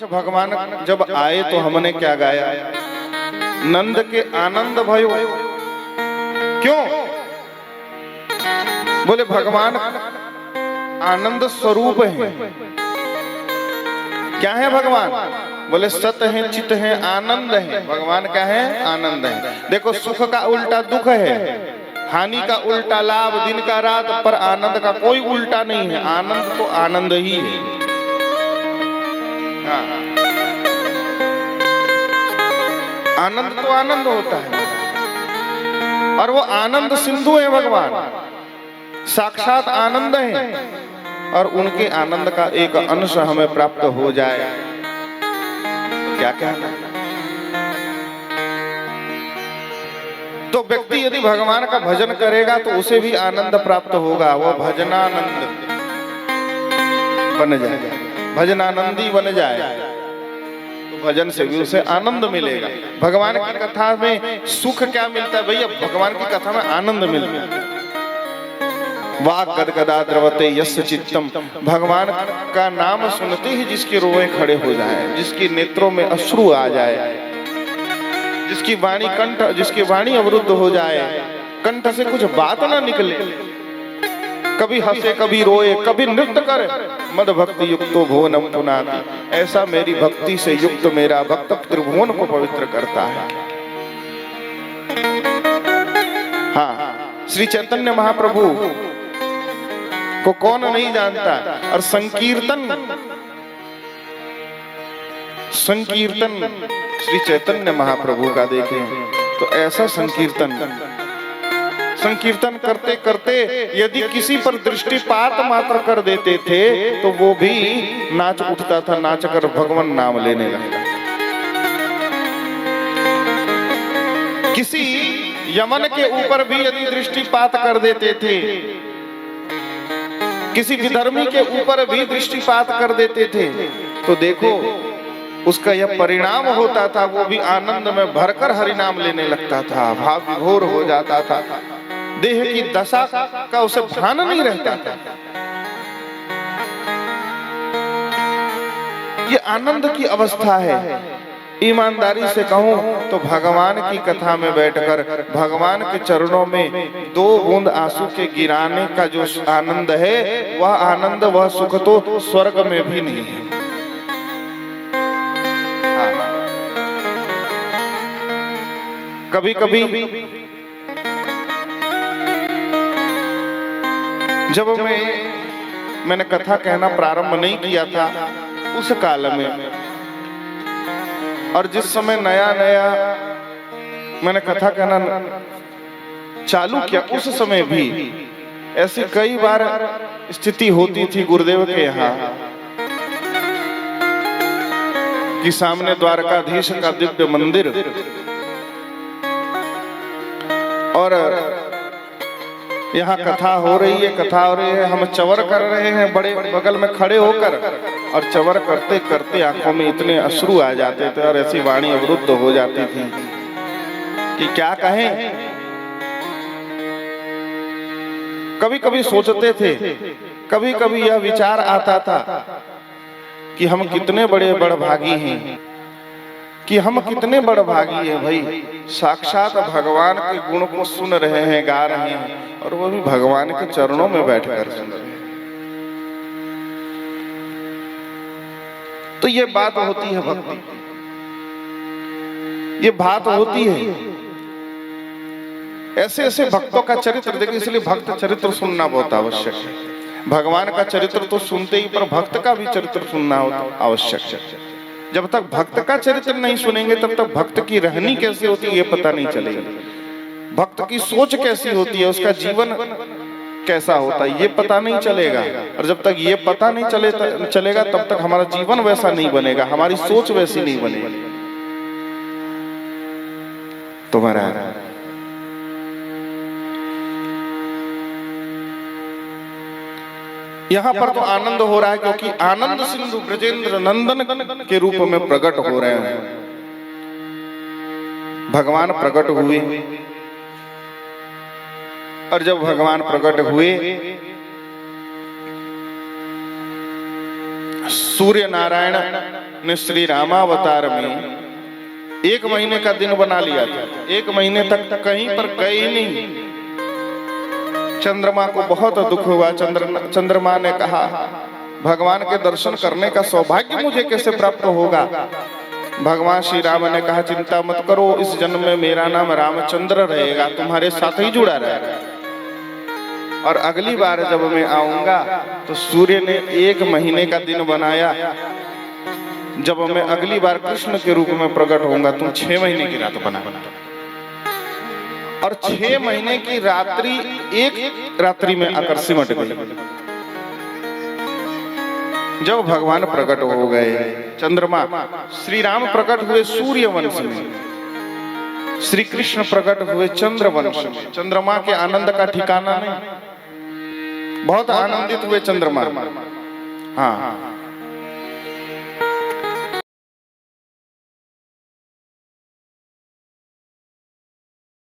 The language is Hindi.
अच्छा, भगवान जब आए तो हमने क्या गाया? नंद के आनंद भयो। क्यों? बोले भगवान आनंद स्वरूप है। क्या है भगवान? बोले सत है, चित है, आनंद है। भगवान क्या है? आनंद है। देखो, सुख का उल्टा दुख है, हानि का उल्टा लाभ, दिन का रात, पर आनंद का कोई उल्टा नहीं है। आनंद तो आनंद ही है। हाँ, आनंद तो आनंद होता है, और वो आनंद सिंधु है। भगवान साक्षात आनंद है, और उनके आनंद का एक अंश हमें प्राप्त हो जाए तो क्या कहना। तो व्यक्ति यदि भगवान का भजन करेगा तो उसे भी आनंद प्राप्त होगा। वो भजनानंद बन जाएगा, भजनानंदी बन जाए, तो भजन से भी उसे आनंद मिलेगा। भगवान की कथा में सुख क्या मिलता है भैया? भगवान की कथा में आनंद मिलता है। वाक गदगदा द्रवते यस्य चित्तम। भगवान का नाम सुनते ही जिसके रोए खड़े हो जाए, जिसके नेत्रों में अश्रु आ जाए, जिसकी वाणी अवरुद्ध हो जाए, कंठ से कुछ बात ना निकले, कभी हंसे कभी रोए कभी नृत्य करे, मद भक्ति युक्तो भुवनम पुनाति। ऐसा मेरी भक्ति से युक्त मेरा भक्त त्रिभुवन को पवित्र करता है। हाँ, श्री चैतन्य महाप्रभु को कौन नहीं जानता। और संकीर्तन श्री चैतन्य महाप्रभु का देखें तो ऐसा संकीर्तन करते करते यदि किसी पर दृष्टिपात मात्र कर देते थे तो वो भी नाच उठता था, नाच कर भगवान नाम लेने लगता। किसी यमन के ऊपर भी यदि दृष्टिपात कर देते थे, किसी विधर्मी के ऊपर भी दृष्टिपात कर देते थे, तो देखो उसका यह परिणाम होता था, वो भी आनंद में भरकर हरिनाम लेने लगता था, भाव विभोर हो जाता था, देह की दशा का उसे भान नहीं रहता था। ये आनंद की अवस्था है। ईमानदारी से कहूं तो भगवान की कथा में बैठकर भगवान के चरणों में 2 बूंद आंसू के गिराने का जो आनंद है, वह आनंद, वह सुख तो स्वर्ग में भी नहीं है। कभी कभी जब मैंने कथा कहना प्रारंभ नहीं किया था उस काल में, और जिस समय नया नया मैंने कथा कहना चालू किया, उस समय भी ऐसी कई बार स्थिति होती थी गुरुदेव के यहाँ कि सामने द्वारकाधीश का दिव्य मंदिर, और यहाँ कथा हो रही है, हम चवर कर रहे हैं बड़े बगल में खड़े होकर, और चवर करते करते आंखों में इतने अश्रु आ जाते थे और ऐसी वाणी अवरुद्ध हो जाती थी कि क्या कहें। कभी कभी सोचते थे, कभी कभी यह विचार आता था कि हम कितने बड़े बड़भागी हैं, कि हम कितने बड़भागी हैं भाई, साक्षात भगवान के गुण को सुन रहे हैं, गा रहे हैं, और वो भी भगवान के चरणों में बैठकर सुन रहे हैं। तो ये बात होती है भक्ति, ये बात होती है। ऐसे ऐसे भक्तों का चरित्र देखिए, इसलिए भक्त चरित्र सुनना बहुत आवश्यक है। भगवान का चरित्र तो सुनते ही, पर भक्त का भी चरित्र सुनना आवश्यक है। जब तक भक्त का चरित्र नहीं सुनेंगे तब तक भक्त की रहनी कैसी होती है ये पता नहीं चलेगा, भक्त की सोच कैसी होती है, उसका जीवन कैसा होता है ये पता नहीं चलेगा। और जब तक ये पता नहीं चलेगा तब तक हमारा जीवन वैसा नहीं बनेगा, हमारी सोच वैसी नहीं बनेगी। तुम्हारा यहाँ पर तो आनंद हो रहा है क्योंकि आनंद सिंधु ब्रजेंद्र नंदन के रूप में प्रकट हो रहे हैं। भगवान प्रकट हुए, और जब भगवान प्रकट हुए सूर्य नारायण ने श्री रामावतार में 1 महीने का दिन बना लिया था। 1 महीने तक कहीं पर गए ही नहीं। चंद्रमा को बहुत दुख हुआ। चंद्रमा ने कहा, भगवान के दर्शन करने का सौभाग्य मुझे कैसे प्राप्त होगा? भगवान श्री राम ने कहा, चिंता मत करो, इस जन्म में मेरा नाम रामचंद्र रहेगा, तुम्हारे साथ ही जुड़ा रहेगा। और अगली बार जब मैं आऊंगा तो सूर्य ने 1 महीने का दिन बनाया। जब मैं अगली बार कृष्ण के रूप में प्रकट होऊंगा, तुम 6 महीने की रात बना। और 6 महीने की रात्रि एक रात्रि में आकर सिमट गई। जब भगवान प्रकट हो गए, चंद्रमा, श्री राम प्रकट हुए सूर्य वंश में, श्री कृष्ण प्रकट हुए चंद्र वंश में। चंद्रमा के आनंद का ठिकाना नहीं, बहुत आनंदित हुए चंद्रमा। हाँ,